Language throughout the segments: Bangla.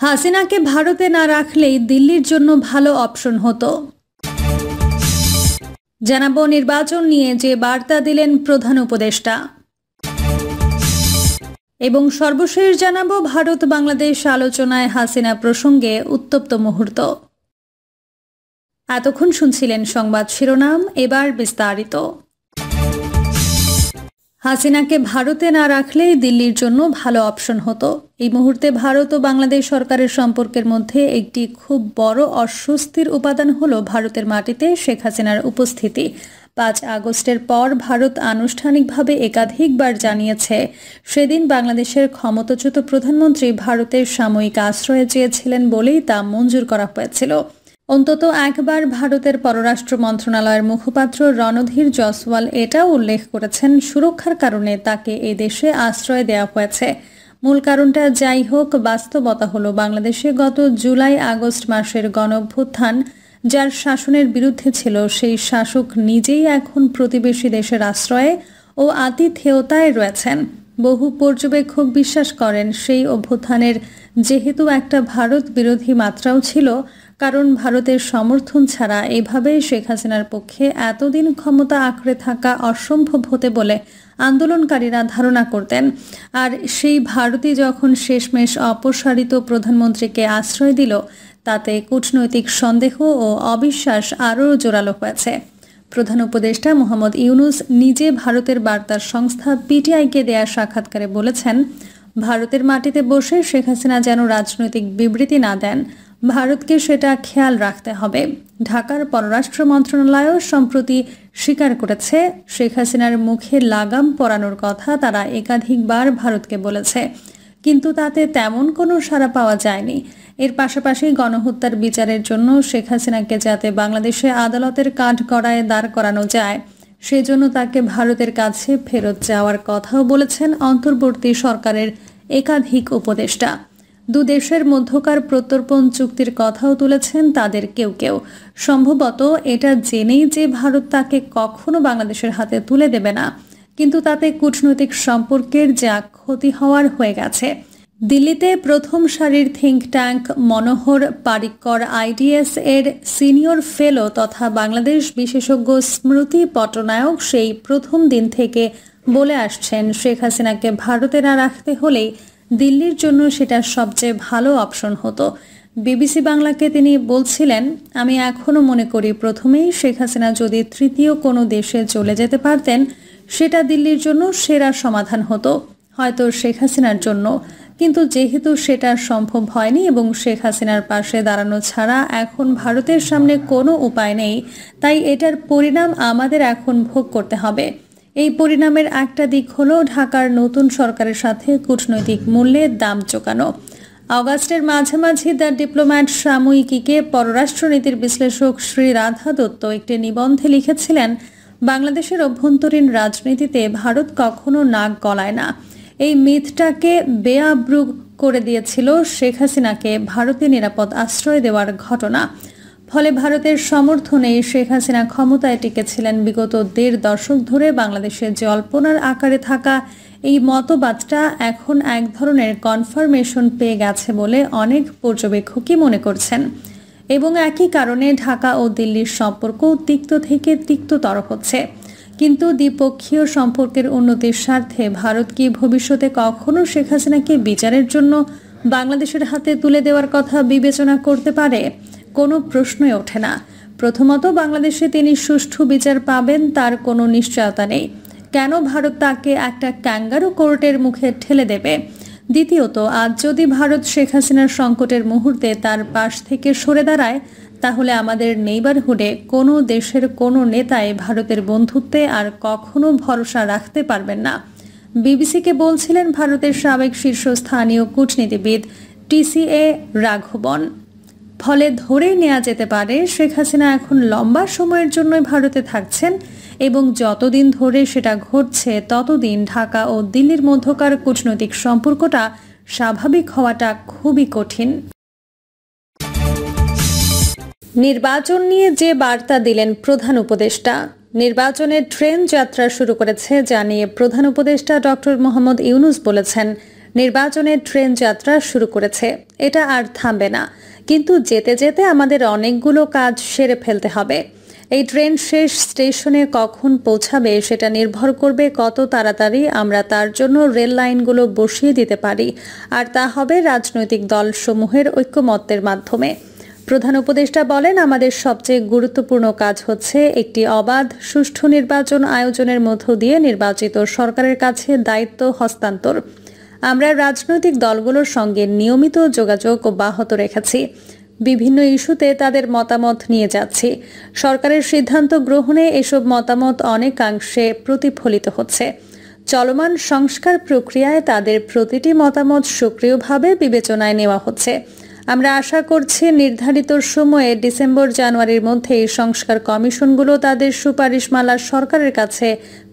হাসিনাকে ভারতে না রাখলেই দিল্লির জন্য ভালো অপশন হতো। জানাবো নির্বাচন নিয়ে যে বার্তা দিলেন প্রধান উপদেষ্টা, এবং সর্বশেষ জানাবো ভারত বাংলাদেশ আলোচনায় হাসিনা প্রসঙ্গে উত্তপ্ত মুহূর্ত। এতক্ষণ শুনছিলেন সংবাদ শিরোনাম, এবার বিস্তারিত। হাসিনাকে ভারতে না রাখলেই দিল্লির জন্য ভালো অপশন হতো। এই মুহূর্তে ভারত ও বাংলাদেশ সরকারের সম্পর্কের মধ্যে একটি খুব বড় অস্বস্তির উপাদান হলো ভারতের মাটিতে শেখ হাসিনার উপস্থিতি। 5 আগস্টের পর ভারত আনুষ্ঠানিকভাবে একাধিকবার জানিয়েছে, সেদিন বাংলাদেশের ক্ষমতাচ্যুত প্রধানমন্ত্রী ভারতের সাময়িক আশ্রয়ে চেয়েছিলেন বলেই তা মঞ্জুর করা হয়েছিল। অন্তত একবার ভারতের পররাষ্ট্র মন্ত্রণালয়ের মুখপাত্র রণধীর জয়সওয়াল এটাও উল্লেখ করেছেন, সুরক্ষার কারণে তাকে এই দেশে আশ্রয় দেওয়া হয়েছে। মূল কারণটা যাই হোক, বাস্তবতা হলো বাংলাদেশে গত জুলাই আগস্ট মাসের গণঅভ্যুত্থান যার শাসনের বিরুদ্ধে ছিল, সেই শাসক নিজেই এখন প্রতিবেশী দেশের আশ্রয়ে ও আতিথেয়তায় রয়েছেন। বহু পর্যবেক্ষক বিশ্বাস করেন সেই অভ্যুত্থানের যেহেতু একটা ভারত বিরোধী মাত্রাও ছিল, কারণ ভারতের সমর্থন ছাড়া এভাবে শেখ হাসিনার পক্ষে এতদিন ক্ষমতা আঁকড়ে থাকা অসম্ভব হতে বলে আন্দোলনকারীরা ধারণা করতেন। আর সেই ভারতই যখন শেষমেশ অপসারিত প্রধানমন্ত্রীকে আশ্রয় দিল, তাতে কূটনৈতিক সন্দেহ ও অবিশ্বাস আরও জোরালো হয়েছে। প্রধান উপদেষ্টা মোহাম্মদ ইউনূস নিজে ভারতের বার্তার সংস্থা পিটিআইকে দেয়া সাক্ষাৎকারে বলেছেন, ভারতের মাটিতে বসে শেখ হাসিনা যেন রাজনৈতিক বিবৃতি না দেন, ভারতকে সেটা খেয়াল রাখতে হবে। ঢাকার পররাষ্ট্র মন্ত্রণালয়ও সম্প্রতি স্বীকার করেছে, শেখ হাসিনার মুখে লাগাম পরানোর কথা তারা একাধিকবার ভারতকে বলেছে, কিন্তু তাতে তেমন কোনো সাড়া পাওয়া যায়নি। এর পাশাপাশি গণহত্যার বিচারের জন্য শেখ হাসিনাকে যাতে বাংলাদেশে আদালতের কাঠগড়ায় দাঁড় করানো যায়, সেজন্য তাকে ভারতের কাছে ফেরত যাওয়ার কথাও বলেছেন অন্তর্বর্তী সরকারের একাধিক উপদেষ্টা। দুদেশের মধ্যকার প্রত্যর্পণ চুক্তির কথাও তুলেছেন তাদের কেউ কেউ, সম্ভবত এটা জেনেই যে ভারত তাকে কখনো বাংলাদেশের হাতে তুলে দেবে না, কিন্তু তাতে কূটনৈতিক সম্পর্কের যা ক্ষতি হওয়ার হয়ে গেছে। দিল্লিতে প্রথম সারির থিঙ্ক ট্যাঙ্ক মনোহর পারিক্কর আইডিএস এর সিনিয়র ফেলো তথা বাংলাদেশ বিশেষজ্ঞ স্মৃতি পটনায়ক সেই প্রথম দিন থেকে বলে আসছেন, শেখ হাসিনাকে ভারতে না রাখতে হলেই দিল্লির জন্য সেটা সবচেয়ে ভালো অপশন হতো। বিবিসি বাংলাকে তিনি বলছিলেন, আমি এখনও মনে করি প্রথমেই শেখ হাসিনা যদি তৃতীয় কোনো দেশে চলে যেতে পারতেন, সেটা দিল্লির জন্য সেরা সমাধান হতো, হয়তো শেখ হাসিনার জন্য। কিন্তু যেহেতু সেটা সম্ভব হয়নি এবং শেখ হাসিনার পাশে দাঁড়ানো ছাড়া এখন ভারতের সামনে কোনো উপায় নেই, তাই এটার পরিণাম আমাদের এখন ভোগ করতে হবে। এই পরিণামের একটা দিক হলো ঢাকার নতুন সরকারের সাথে কূটনৈতিক মূল্যের দাম চোকানো। অগাস্টের মাঝামাঝি দ্য ডিপ্লোম্যাট সাময়িকীকে পররাষ্ট্রনীতির বিশ্লেষক শ্রী রাধা দত্ত একটি নিবন্ধে লিখেছিলেন, বাংলাদেশের অভ্যন্তরীণ রাজনীতিতে ভারত কখনো নাক গলায় না। এই মিথটাকে বেআব্রু করে দিয়েছিল শেখ হাসিনাকে ভারতে নিরাপদ আশ্রয় দেওয়ার ঘটনা। ফলে ভারতের সমর্থনে শেখ হাসিনা ক্ষমতায় টিকেছিলেন বিগত 1.5 দশক ধরে। বাংলাদেশের জল্পনার আকারে থাকা এই মতবাদটা এখন এক ধরনের কনফার্মেশন পেয়ে গেছে বলে অনেক পর্যবেক্ষকই মনে করছেন, এবং একই কারণে ঢাকা ও দিল্লির সম্পর্ক তিক্ত থেকে তিক্ততর হচ্ছে। কিন্তু দ্বিপক্ষীয় সম্পর্কের উন্নতির স্বার্থে ভারত কি ভবিষ্যতে কখনো শেখ হাসিনাকে বিচারের জন্য বাংলাদেশের হাতে তুলে দেওয়ার কথা বিবেচনা করতে পারে? কোনো প্রশ্নই ওঠে না। প্রথমত, বাংলাদেশে তিনি সুষ্ঠু বিচার পাবেন তার কোনো নিশ্চয়তা নেই। কেন ভারত তাকে একটা ক্যাঙ্গারু কোর্টের মুখে ঠেলে দেবে? দ্বিতীয়ত, আজ যদি ভারত শেখ হাসিনার সংকটের মুহূর্তে তার পাশ থেকে সরে দাঁড়ায়, তাহলে আমাদের নেইবারহুডে কোনো দেশের কোনো নেতাই ভারতের বন্ধুত্বে আর কখনো ভরসা রাখতে পারবেন না। বিবিসিকে বলছিলেন ভারতের সাবেক শীর্ষস্থানীয় কূটনীতিবিদ TCA রাঘবন। ফলে ধরেই নেওয়া যেতে পারে শেখ হাসিনা এখন লম্বা সময়ের জন্যই ভারতে থাকছেন, এবং যতদিন ধরে সেটা ঘটছে ততদিন ঢাকা ও দিল্লির মধ্যকার কূটনৈতিক সম্পর্কটা স্বাভাবিক হওয়াটা খুবই কঠিন। নির্বাচন নিয়ে যে বার্তা দিলেন প্রধান উপদেষ্টা, নির্বাচনের ট্রেন যাত্রা শুরু করেছে জানিয়ে প্রধান উপদেষ্টা ডক্টর মোহাম্মদ ইউনূস বলেছেন, নির্বাচনের ট্রেন যাত্রা শুরু করেছে। এটা আর থামবে না, কিন্তু যেতে যেতে আমাদের অনেকগুলো কাজ সেরে ফেলতে হবে। এই ট্রেন শেষ স্টেশনে কখন পৌঁছাবে সেটা নির্ভর করবে কত তাড়াতাড়ি আমরা তার জন্য রেল লাইনগুলো বসিয়ে দিতে পারি, আর তা হবে রাজনৈতিক দলসমূহের ঐক্যমত্যের মাধ্যমে। প্রধান উপদেষ্টা বলেন, আমাদের সবচেয়ে গুরুত্বপূর্ণ কাজ হচ্ছে একটি অবাধ সুষ্ঠু নির্বাচন আয়োজনের মধ্য দিয়ে নির্বাচিত সরকারের কাছে দায়িত্ব হস্তান্তর। আমরা রাজনৈতিক দলগুলোর সঙ্গে নিয়মিত যোগাযোগ অব্যাহত রেখেছি। বিভিন্ন ইস্যুতে তাদের মতামত নিয়ে যাচ্ছি। সরকারের সিদ্ধান্ত গ্রহণে এসব মতামত অনেকাংশে প্রতিফলিত হচ্ছে। চলমান সংস্কার প্রক্রিয়ায় তাদের প্রতিটি মতামত সক্রিয়ভাবে বিবেচনায় নেওয়া হচ্ছে। আমরা আশা করছি নির্ধারিত সময়ে ডিসেম্বর-জানুয়ারির মধ্যে এই সংস্কার কমিশনগুলো তাদের সুপারিশমালা সরকারের কাছে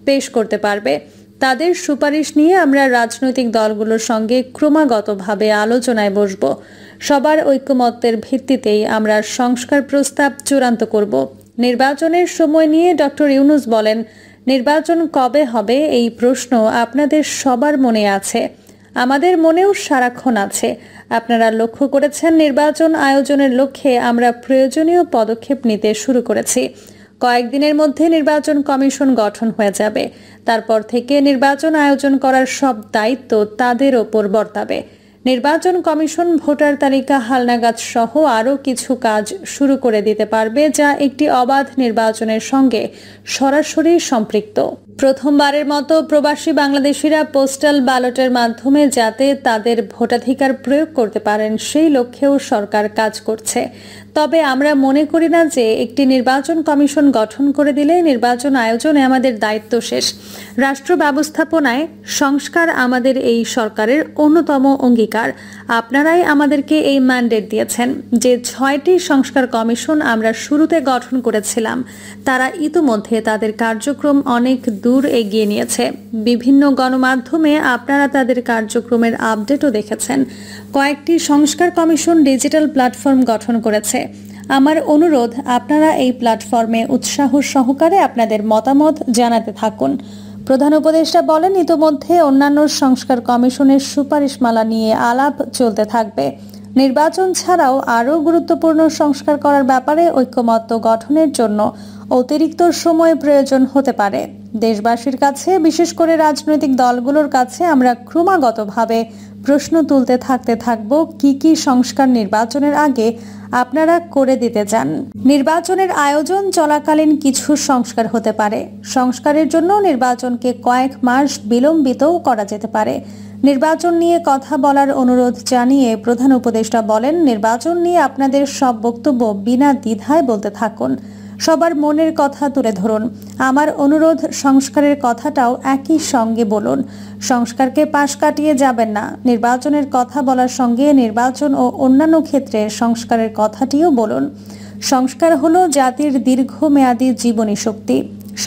পেশ করতে পারবে। তাদের সুপারিশ নিয়ে আমরা রাজনৈতিক দলগুলোর সঙ্গে ক্রমাগতভাবে আলোচনায় বসব। সবার ঐকমত্যের ভিত্তিতেই আমরা সংস্কার প্রস্তাব চূড়ান্ত করব। নির্বাচনের সময় নিয়ে ডক্টর ইউনূস বলেন, নির্বাচন কবে হবে এই প্রশ্ন আপনাদের সবার মনে আছে, আমাদের মনেও সারাক্ষণ আছে। আপনারা লক্ষ্য করেছেন, নির্বাচন আয়োজনের লক্ষ্যে আমরা প্রয়োজনীয় পদক্ষেপ নিতে শুরু করেছি। কয়েকদিনের মধ্যে নির্বাচন কমিশন গঠন হয়ে যাবে। তারপর থেকে নির্বাচন আয়োজন করার সব দায়িত্ব তাদের ওপর বর্তাবে। নির্বাচন কমিশন ভোটার তালিকা হালনাগাদ সহ আরও কিছু কাজ শুরু করে দিতে পারবে, যা একটি অবাধ নির্বাচনের সঙ্গে সরাসরি সম্পৃক্ত। প্রথমবারের মতো প্রবাসী বাংলাদেশিরা পোস্টাল ব্যালটের মাধ্যমে যাতে তাদের ভোটাধিকার প্রয়োগ করতে পারেন সেই লক্ষ্যেও সরকার কাজ করছে। তবে আমরা মনে করি না যে একটি নির্বাচন কমিশন গঠন করে দিলে নির্বাচন আয়োজনে আমাদের দায়িত্ব শেষ। রাষ্ট্র ব্যবস্থাপনায় সংস্কার আমাদের এই সরকারের অন্যতম অঙ্গীকার। আপনারাই আমাদেরকে এই ম্যান্ডেট দিয়েছেন। যে 6টি সংস্কার কমিশন আমরা শুরুতে গঠন করেছিলাম, তারা ইতিমধ্যে তাদের কার্যক্রম অনেক দূর এগিয়ে নিয়েছে। বিভিন্ন গণমাধ্যমে আপনারা তাদের কার্যক্রমের আপডেটও দেখেছেন। কয়েকটি সংস্কার কমিশন ডিজিটাল প্ল্যাটফর্ম গঠন করেছে। আমার অনুরোধ, আপনারা এই প্ল্যাটফর্মে উৎসাহ সহকারে আপনাদের মতামত জানাতে থাকুন। প্রধান উপদেষ্টা বলেন, ইতোমধ্যে অন্যান্য সংস্কার কমিশনের সুপারিশমালা নিয়ে আলাপ চলতে থাকবে। নির্বাচন ছাড়াও আরও গুরুত্বপূর্ণ সংস্কার করার ব্যাপারে ঐক্যমত্য গঠনের জন্য অতিরিক্ত সময় প্রয়োজন হতে পারে। দেশবাসীর কাছে, বিশেষ করে রাজনৈতিক দলগুলোর কাছে আমরা ক্রমাগতভাবে প্রশ্ন তুলতে থাকব কি কি সংস্কার নির্বাচনের আগে আপনারা করে দিতে চান। নির্বাচনের আয়োজন চলাকালীন কিছু সংস্কার হতে পারে। সংস্কারের জন্য নির্বাচনকে কয়েক মাস বিলম্বিতও করা যেতে পারে। নির্বাচন নিয়ে কথা বলার অনুরোধ জানিয়ে প্রধান উপদেষ্টা বলেন, নির্বাচন নিয়ে আপনাদের সব বক্তব্য বিনা দ্বিধায় বলতে থাকুন। সবার মনের কথা তুলে ধরুন। আমার অনুরোধ, সংস্কারের কথাটাও একই সঙ্গে বলুন। সংস্কারকে পাশ কাটিয়ে যাবেন না। নির্বাচনের কথা বলার সঙ্গে নির্বাচন ও অন্যান্য ক্ষেত্রে সংস্কারের কথাটিও বলুন। সংস্কার হলো জাতির দীর্ঘমেয়াদী জীবনী শক্তি।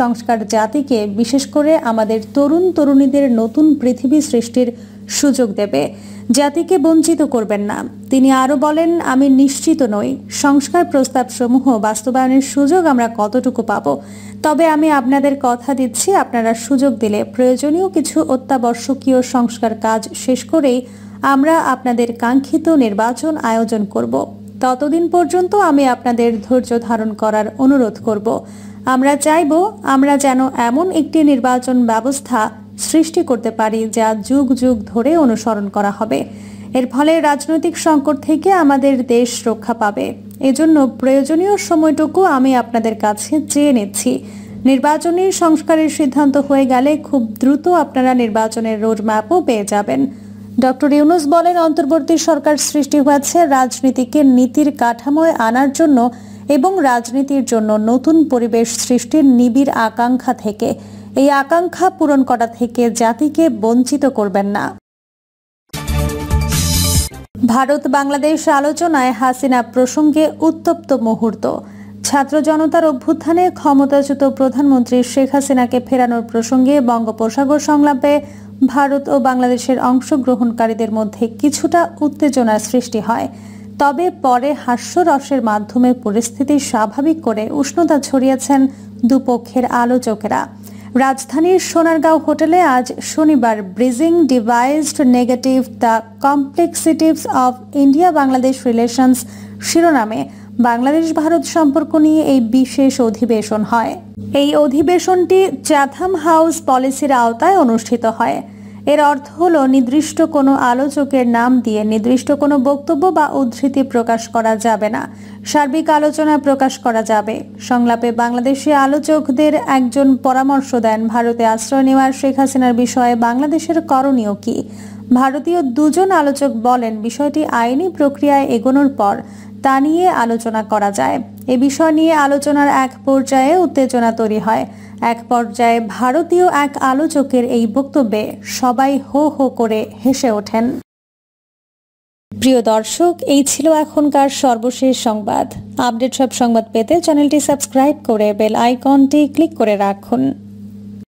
সংস্কার জাতিকে, বিশেষ করে আমাদের তরুণ তরুণীদের নতুন পৃথিবী সৃষ্টির সুযোগ দেবে। জাতিকে বঞ্চিত করবেন না। তিনি আরও বলেন, আমি নিশ্চিত নই সংস্কার প্রস্তাবসমূহ বাস্তবায়নের সুযোগ আমরা কতটুকু পাব। তবে আমি আপনাদের কথা দিচ্ছি, আপনারা সুযোগ দিলে প্রয়োজনীয় কিছু অত্যাবশ্যকীয় সংস্কার কাজ শেষ করেই আমরা আপনাদের কাঙ্ক্ষিত নির্বাচন আয়োজন করব। ততদিন পর্যন্ত আমি আপনাদের ধৈর্য ধারণ করার অনুরোধ করব। আমরা চাইব আমরা যেন এমন একটি নির্বাচন ব্যবস্থা সৃষ্টি করতে পারি যা যুগ যুগ ধরে অনুসরণ করা হবে। এর ফলে রাজনৈতিক সংকট থেকে আমাদের দেশ রক্ষা পাবে। এজন্য প্রয়োজনীয় সময়টুকু আমি আপনাদের কাছে চেয়ে নিচ্ছি। নির্বাচনী সংস্কারের সিদ্ধান্ত হয়ে গেলে খুব দ্রুত আপনারা নির্বাচনের রোডম্যাপও পেয়ে যাবেন। ডক্টর ইউনূস বলেন, অন্তর্বর্তী সরকার সৃষ্টি হয়েছে রাজনীতিকে নীতির কাঠামোয় আনার জন্য এবং রাজনীতির জন্য নতুন পরিবেশ সৃষ্টির নিবিড় আকাঙ্ক্ষা থেকে। এই আকাঙ্ক্ষা পূরণ করা থেকে জাতিকে বঞ্চিত করবেন না। ভারত বাংলাদেশ আলোচনায় হাসিনা প্রসঙ্গে উত্তপ্ত মুহূর্ত। ছাত্র জনতার অভ্যুত্থানে ক্ষমতাচ্যুত প্রধানমন্ত্রী শেখ হাসিনাকে ফেরানোর প্রসঙ্গে বঙ্গোপসাগর সংলাপে ভারত ও বাংলাদেশের অংশগ্রহণকারীদের মধ্যে কিছুটা উত্তেজনার সৃষ্টি হয়। তবে পরে হাস্যরসের মাধ্যমে পরিস্থিতি স্বাভাবিক করে উষ্ণতা ছড়িয়েছেন দুপক্ষের আলোচকেরা। রাজধানীর সোনারগাঁও হোটেলে আজ শনিবার bridging divides navigating the complexities of India Bangladesh relations শিরোনামে বাংলাদেশ ভারত সম্পর্ক নিয়ে এই বিশেষ অধিবেশন হয়। এই অধিবেশনটি চ্যাথাম হাউস পলিসির আওতায় অনুষ্ঠিত হয়। এর অর্থ হলো নির্দিষ্ট কোনো আলোচকের নাম দিয়ে নির্দিষ্ট কোনো বক্তব্য বা উদ্ধৃতি প্রকাশ করা যাবে না, সার্বিক আলোচনা প্রকাশ করা যাবে। সংলাপে বাংলাদেশি আলোচকদের একজন পরামর্শ দেন ভারতে আশ্রয় নেওয়ার শেখ হাসিনার বিষয়ে বাংলাদেশের করণীয় কি। ভারতীয় দুজন আলোচক বলেন বিষয়টি আইনি প্রক্রিয়ায় এগোনোর পর তা নিয়ে আলোচনা করা যায়। এ বিষয় নিয়ে আলোচনার এক পর্যায়ে উত্তেজনা তৈরি হয়। এক পর্যায়ে ভারতীয় এক আলোচকের এই বক্তব্যে সবাই হো হো করে হেসে ওঠেন। প্রিয় দর্শক, এই ছিল এখনকার সর্বশেষ সংবাদ। আপডেট সব সংবাদ পেতে চ্যানেলটি সাবস্ক্রাইব করে বেল আইকনটি ক্লিক করে রাখুন।